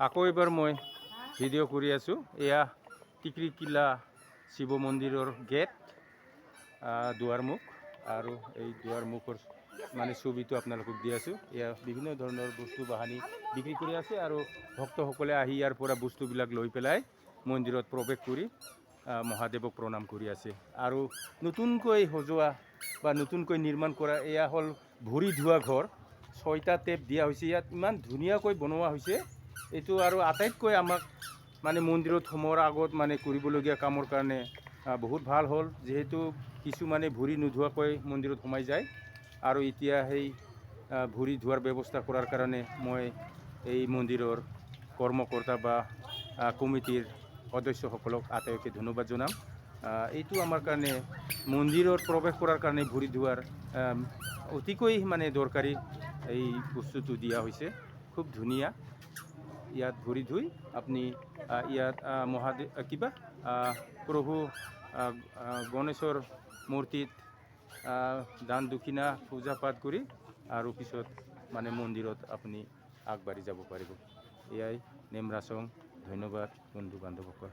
আকৌ এবাৰ মই ভিডিঅ' কৰি আছোঁ। এয়া টিকৰিকিলা শিৱ মন্দিৰৰ গেট, দুৱাৰমুখ, আৰু এই দুৱাৰমুখৰ মানে ছবিটো আপোনালোকক দি আছোঁ। এয়া বিভিন্ন ধৰণৰ বস্তু বাহানি বিক্ৰী কৰি আছে আৰু ভক্তসকলে আহি ইয়াৰ পৰা বস্তুবিলাক লৈ পেলাই মন্দিৰত প্ৰৱেশ কৰি মহাদেৱক প্ৰণাম কৰি আছে। আৰু নতুনকৈ সজোৱা বা নতুনকৈ নিৰ্মাণ কৰা এয়া হ'ল ভৰি ধোৱা ঘৰ। 6টা টেপ দিয়া হৈছে। ইয়াত ইমান ধুনীয়াকৈ বনোৱা হৈছে। এইটো আৰু আটাইতকৈ আমাক মানে মন্দিৰত সোমোৱাৰ আগত মানে কৰিবলগীয়া কামৰ কাৰণে বহুত ভাল হ'ল, যিহেতু কিছুমানে ভৰি নোধোৱাকৈ মন্দিৰত সোমাই যায়। আৰু এতিয়া সেই ভৰি ধোৱাৰ ব্যৱস্থা কৰাৰ কাৰণে মই এই মন্দিৰৰ কৰ্মকৰ্তা বা কমিটিৰ সদস্যসকলক আটাইকে ধন্যবাদ জনাম। এইটো আমাৰ কাৰণে মন্দিৰত প্ৰৱেশ কৰাৰ কাৰণে ভৰি ধোৱাৰ অতিকৈ মানে দৰকাৰী এই বস্তুটো দিয়া হৈছে। খুব ধুনীয়া। ইয়াত ভৰি ধুই আপুনি ইয়াত মহাদেৱ প্ৰভু গণেশৰ মূৰ্তিত দান দক্ষিণা পূজা পাঠ কৰি আৰু পিছত মানে মন্দিৰত আপুনি আগবাঢ়ি যাব পাৰিব। এয়াই নেম ৰাচং। ধন্যবাদ বন্ধু বান্ধৱসকল।